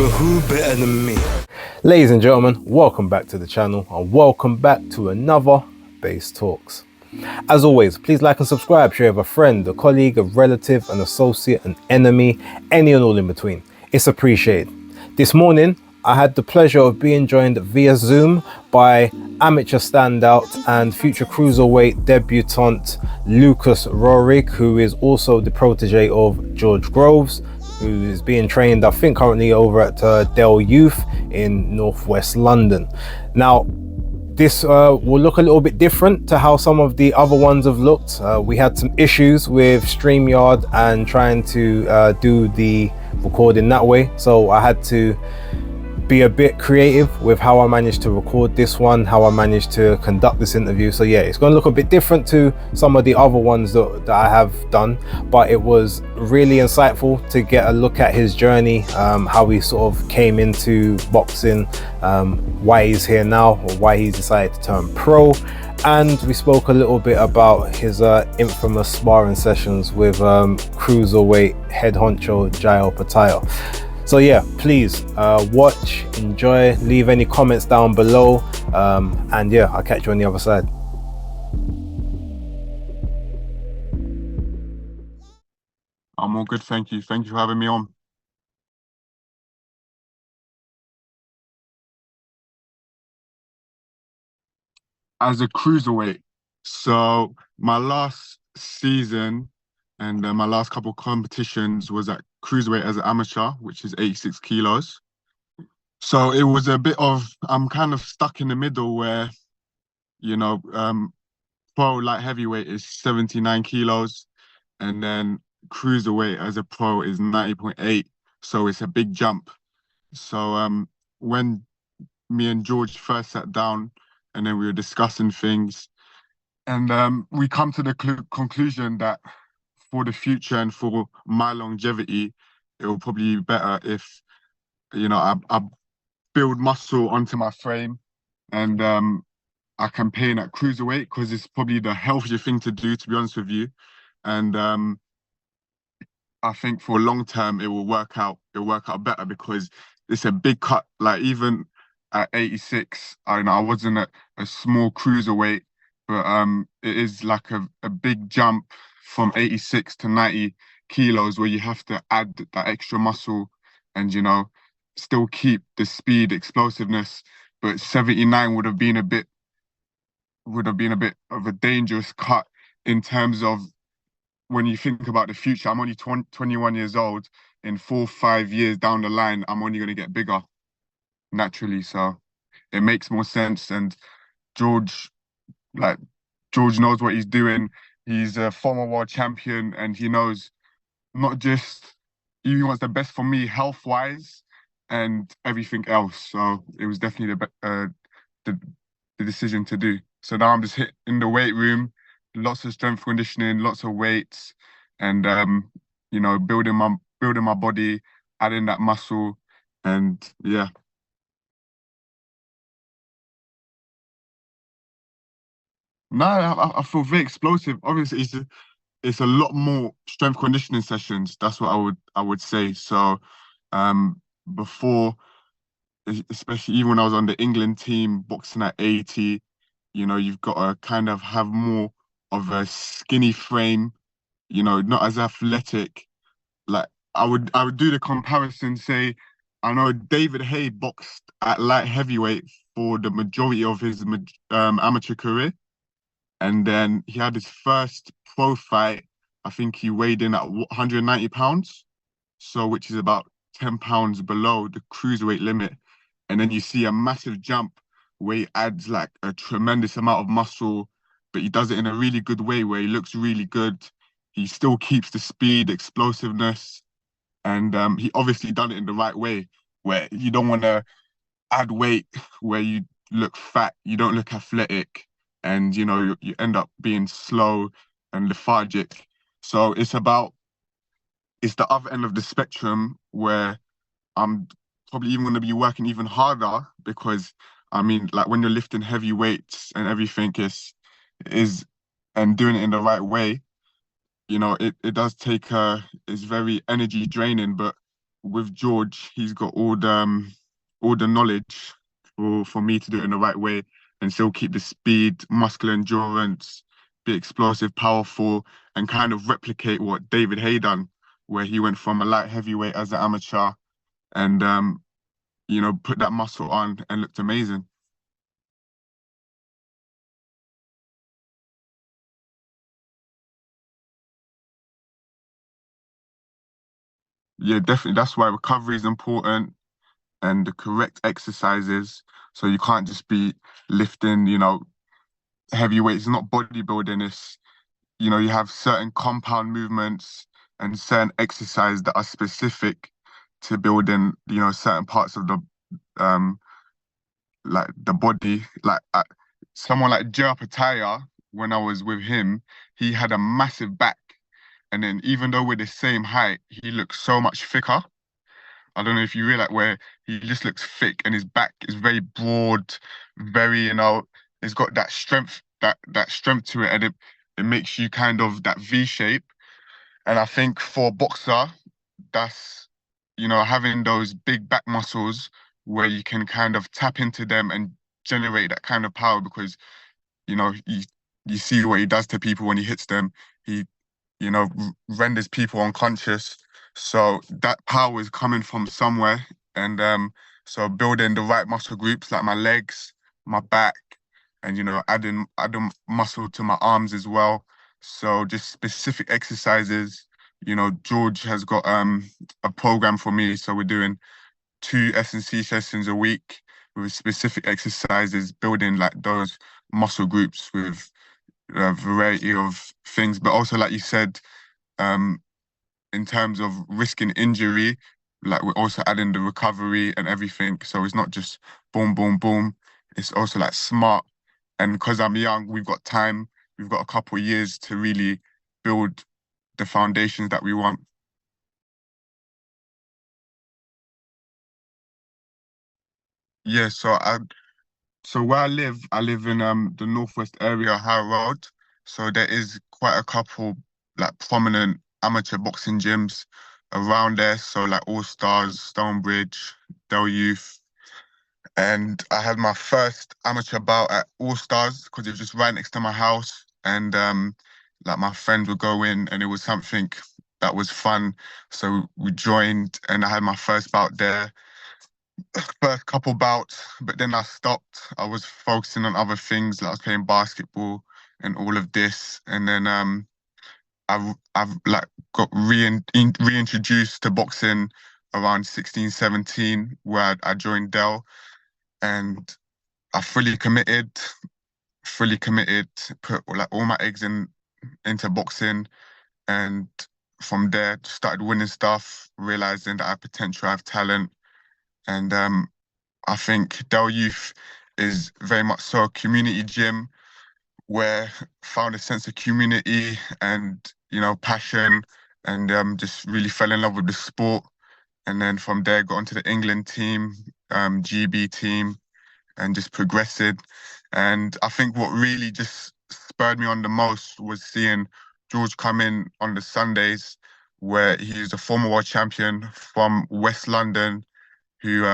But who better than me? Ladies and gentlemen, welcome back to the channel and welcome back to another Base Talks. As always, please like and subscribe, share with a friend, a colleague, a relative, an associate, an enemy, any and all in between. It's appreciated. This morning, I had the pleasure of being joined via Zoom by amateur standout and future cruiserweight debutant Lucas ROEHRIG, who is also the protege of George Groves, who is being trained, I think, currently over at Dell Youth in northwest London. Now, this will look a little bit different to how some of the other ones have looked. We had some issues with StreamYard and trying to do the recording that way, so I had to be a bit creative with how I managed to record this one, how I managed to conduct this interview. So yeah, it's going to look a bit different to some of the other ones that I have done, but it was really insightful to get a look at his journey, how he sort of came into boxing, why he's here now, or why he's decided to turn pro. And we spoke a little bit about his infamous sparring sessions with cruiserweight head honcho Jai Opetaia. So yeah, please watch, enjoy, leave any comments down below, and yeah, I'll catch you on the other side. I'm all good, thank you. Thank you for having me on. As a cruiserweight, so my last season and my last couple competitions was at cruiserweight as an amateur, which is 86 kilos. So it was a bit of, I'm kind of stuck in the middle where, you know, pro light heavyweight is 79 kilos, and then cruiserweight as a pro is 90.8. So it's a big jump. So when me and George first sat down and then we were discussing things, and we come to the conclusion that for the future and for my longevity, it will probably be better if, you know, I build muscle onto my frame, and I campaign at cruiserweight because it's probably the healthier thing to do, to be honest with you. And I think for long term it will work out. It'll work out better because it's a big cut. Like even at 86, I wasn't a small cruiserweight, but it is like a big jump from 86 to 90 kilos where you have to add that extra muscle and, you know, still keep the speed, explosiveness. But 79 would have been a bit of a dangerous cut in terms of when you think about the future. I'm only 21 years old. In 4 or 5 years down the line, I'm only going to get bigger naturally. So it makes more sense. And George knows what he's doing. He's a former world champion, and he knows not just, he wants the best for me health-wise and everything else. So it was definitely the decision to do. So now I'm just in the weight room, lots of strength conditioning, lots of weights, and you know, building my body, adding that muscle, and yeah. No, I feel very explosive. Obviously, it's a lot more strength conditioning sessions. That's what I would say. So, before, especially even when I was on the England team, boxing at 80, you know, you've got to kind of have more of a skinny frame, you know, not as athletic. Like I would do the comparison, say, I know David Haye boxed at light heavyweight for the majority of his amateur career. And then he had his first pro fight. I think he weighed in at 190 pounds. So, which is about 10 pounds below the cruiserweight limit. And then you see a massive jump where he adds like a tremendous amount of muscle, but he does it in a really good way where he looks really good. He still keeps the speed, explosiveness, and he obviously done it in the right way where you don't want to add weight where you look fat, you don't look athletic, and you know you end up being slow and lethargic. So it's the other end of the spectrum where I'm probably even going to be working even harder because I mean, like when you're lifting heavy weights and everything is and doing it in the right way, you know, it does take it's very energy draining, but with George, he's got all the knowledge for me to do it in the right way and still keep the speed, muscular endurance, be explosive, powerful, and kind of replicate what David Hay done, where he went from a light heavyweight as an amateur and put that muscle on and looked amazing. Yeah, definitely. That's why recovery is important and the correct exercises. So you can't just be lifting, heavy weights. It's not bodybuilding. It's, you have certain compound movements and certain exercise that are specific to building, certain parts of the um like the body. Like someone like Jai Opetaia, when I was with him, he had a massive back. And then even though we're the same height, he looks so much thicker. I don't know if you realize where he just looks thick and his back is very broad, very, it's got that strength, that strength to it, and it makes you kind of that V shape. And I think for a boxer, that's, having those big back muscles where you can kind of tap into them and generate that kind of power because, you see what he does to people when he hits them. He, renders people unconscious. So that power is coming from somewhere. And so building the right muscle groups like my legs, my back, and adding muscle to my arms as well. So just specific exercises. George has got a program for me. So we're doing 2 S&C sessions a week with specific exercises, building like those muscle groups with a variety of things. But also, like you said, um, in terms of risking injury, like we're also adding the recovery and everything. So it's not just boom, boom, boom. It's also like smart. And because I'm young, we've got time. We've got a couple of years to really build the foundations that we want. Yeah, so where I live in the northwest area, High Road. So there is quite a couple like prominent amateur boxing gyms around there. So like All Stars, Stonebridge, Del Youth. And I had my first amateur bout at All Stars because it was just right next to my house. And like my friends would go in and it was something that was fun. So we joined and I had my first bout there, first couple bouts, but then I stopped. I was focusing on other things, like I was playing basketball and all of this. And then I've like got reintroduced to boxing around 16, 17, where I joined Dell and I fully committed, put like all my eggs into boxing, and from there started winning stuff, realizing that I have potential, I have talent, and I think Dell Youth is very much so a community gym where found a sense of community and passion, and just really fell in love with the sport. And then from there, got onto the England team, GB team, and just progressed. And I think what really just spurred me on the most was seeing George come in on the Sundays, where he's a former world champion from West London who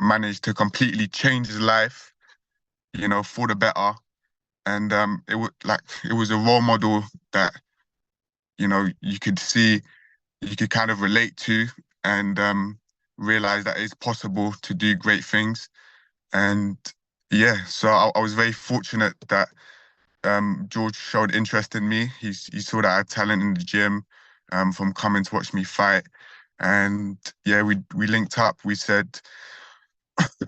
managed to completely change his life, for the better. And it was a role model that, you could see, you could kind of relate to and realize that it's possible to do great things. And yeah, so I was very fortunate that George showed interest in me. He saw that I had talent in the gym from coming to watch me fight. And yeah, we linked up. We said,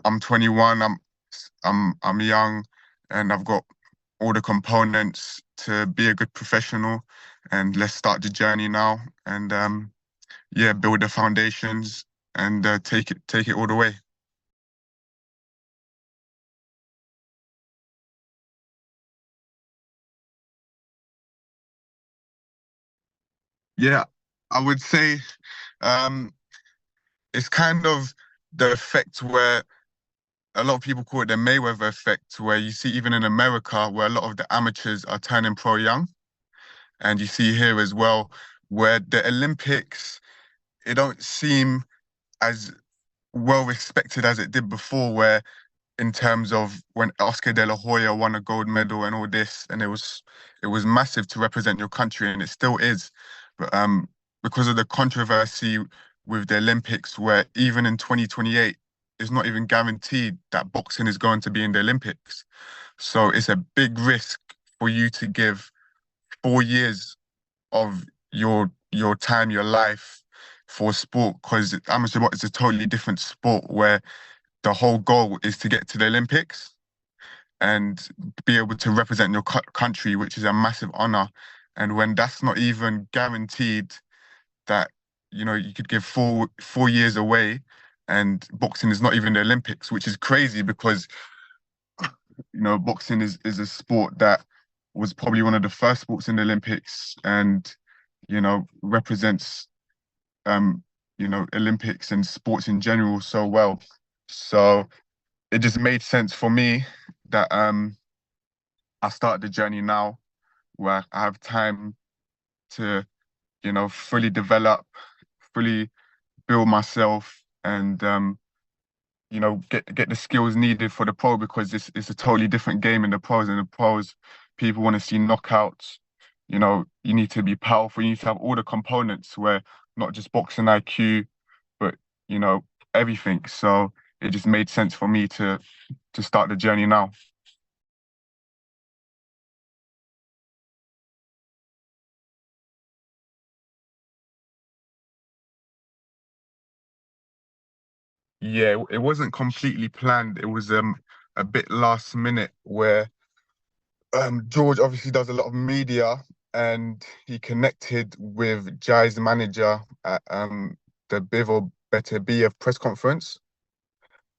I'm 21, I'm young, and I've got all the components to be a good professional. And let's start the journey now. And yeah, build the foundations and take it all the way. Yeah, I would say um, it's kind of the effect where a lot of people call it the Mayweather effect, where you see even in America, where a lot of the amateurs are turning pro young, and you see here as well, where the Olympics, it don't seem as well respected as it did before, where in terms of when Oscar De La Hoya won a gold medal and all this, and it was massive to represent your country, and it still is. But because of the controversy with the Olympics, where even in 2028, it's not even guaranteed that boxing is going to be in the Olympics. So it's a big risk for you to give 4 years of your time, your life for sport, because amateur boxing is a totally different sport where the whole goal is to get to the Olympics and be able to represent your country, which is a massive honor. And when that's not even guaranteed, that you could give four years away, and boxing is not even the Olympics, which is crazy because boxing is a sport that was probably one of the first sports in the Olympics, and represents Olympics and sports in general so well. So it just made sense for me that I start the journey now, where I have time to, fully develop, fully build myself, and get the skills needed for the pro, because it's a totally different game in the pros. In the pros, people want to see knockouts. You need to be powerful. You need to have all the components, where not just boxing IQ, but you know everything. So it just made sense for me to start the journey now. Yeah, it wasn't completely planned. It was a bit last minute, where George obviously does a lot of media, and he connected with Jai's manager at the Biv Better Be of press conference.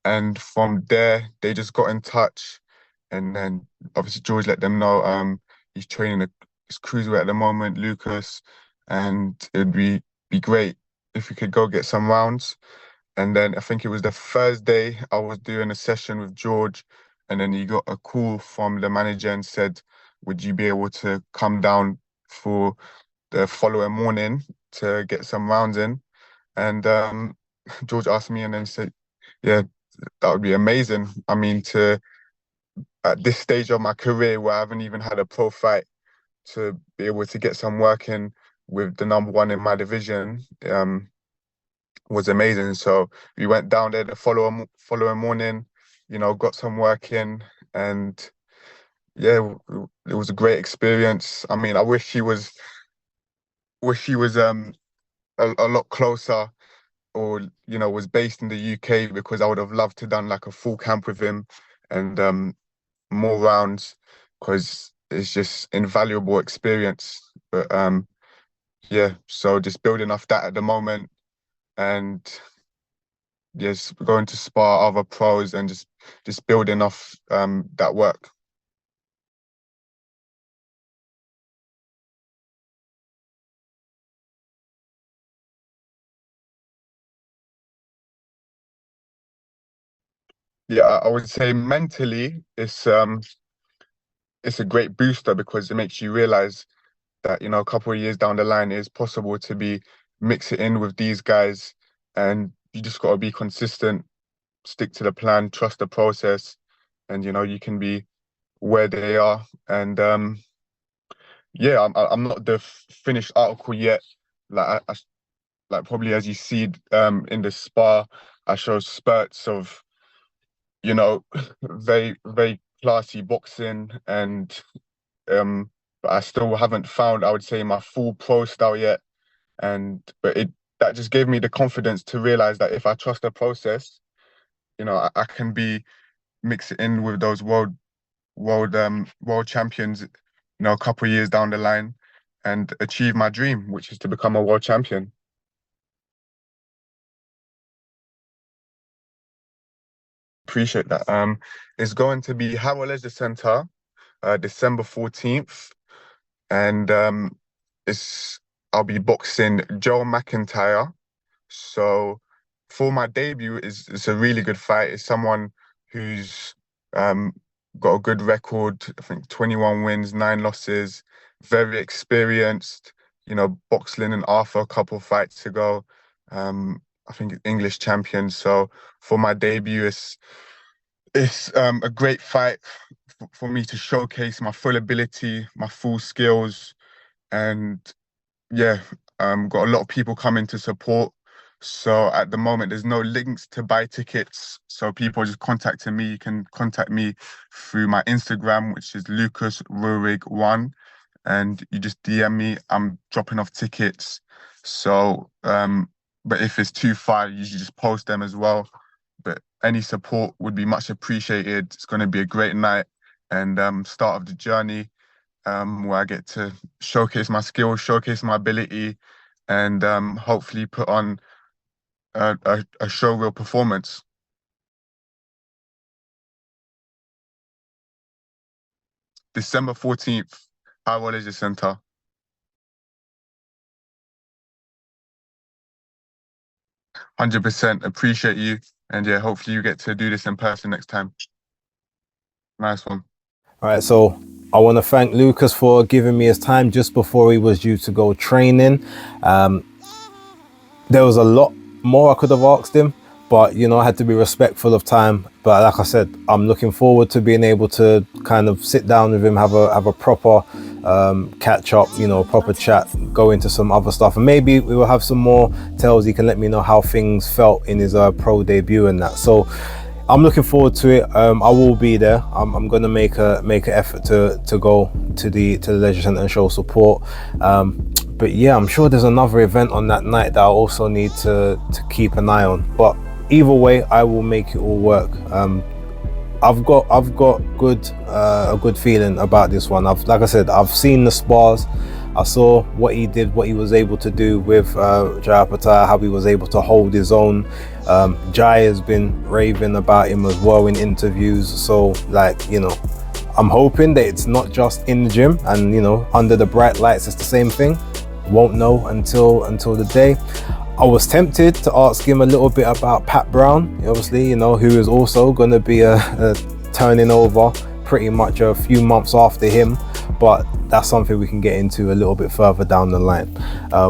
And from there, they just got in touch. And then obviously George let them know he's training his cruiserweight at the moment, Lucas, and it'd be great if we could go get some rounds. And then I think it was the Thursday, I was doing a session with George, and then he got a call from the manager and said, "Would you be able to come down for the following morning to get some rounds in?" And George asked me, and then said, "Yeah, that would be amazing." I mean, to at this stage of my career, where I haven't even had a pro fight, to be able to get some work in with the number one in my division, was amazing. So we went down there the following morning, got some work in, and yeah, it was a great experience. I mean, I wish he was a lot closer, or was based in the UK, because I would have loved to done like a full camp with him, and more rounds, because it's just invaluable experience. But yeah, so just building off that at the moment, and yes, going to spar other pros, and just building off that work. Yeah, I would say mentally it's a great booster, because it makes you realize that a couple of years down the line, it's possible to be mix it in with these guys, and you just got to be consistent, stick to the plan, trust the process, and you can be where they are. And yeah, I'm not the finished article yet. Like probably as you see in the spar, I show spurts of very very classy boxing, and but I still haven't found, I would say, my full pro style yet. And but it that just gave me the confidence to realize that if I trust the process, I can be mix it in with those world champions, a couple of years down the line, and achieve my dream, which is to become a world champion. Appreciate that. It's going to be Harrow Leisure Centre, December 14th, and it's I'll be boxing Joe McIntyre. So for my debut, it's a really good fight. It's someone who's um got a good record. I think 21 wins, 9 losses, very experienced. Boxed Lynn and Arthur a couple fights ago. I think English champion. So for my debut, it's a great fight for me to showcase my full ability, my full skills, and yeah, got a lot of people coming to support. So at the moment, there's no links to buy tickets. So people are just contacting me. You can contact me through my Instagram, which is Lucas ROEHRIG1, and you just DM me. I'm dropping off tickets. So, but if it's too far, you usually just post them as well. But any support would be much appreciated. It's going to be a great night and start of the journey, where I get to showcase my skills, showcase my ability, and hopefully put on a showreel performance. December 14th, High Leisure Centre. 100% appreciate you. And yeah, hopefully you get to do this in person next time. Nice one. All right, so I want to thank Lucas for giving me his time just before he was due to go training. There was a lot more I could have asked him, but you know, I had to be respectful of time. But like I said, I'm looking forward to being able to kind of sit down with him, have a proper catch up, you know, proper chat, go into some other stuff, and maybe we will have some more tells. He can let me know how things felt in his pro debut and that. So I'm looking forward to it. I will be there. I'm going to make an effort to go to the Leisure Centre and show support. But yeah, I'm sure there's another event on that night that I also need to keep an eye on. But either way, I will make it all work. I've got a good feeling about this one. Like I said, I've seen the spars. I saw what he did, what he was able to do with Jai Opetaia, how he was able to hold his own. Jai has been raving about him as well in interviews. So like, you know, I'm hoping that it's not just in the gym and, you know, under the bright lights, it's the same thing. Won't know until the day. I was tempted to ask him a little bit about Pat Brown, obviously, you know, who is also going to be turning over pretty much a few months after him, but that's something we can get into a little bit further down the line.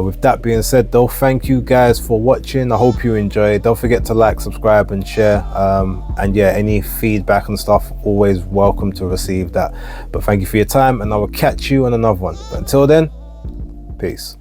With that being said though, thank you guys for watching. I hope you enjoyed. Don't forget to like, subscribe and share, and yeah, any feedback and stuff, always welcome to receive that. But thank you for your time, and I will catch you on another one. But until then, peace.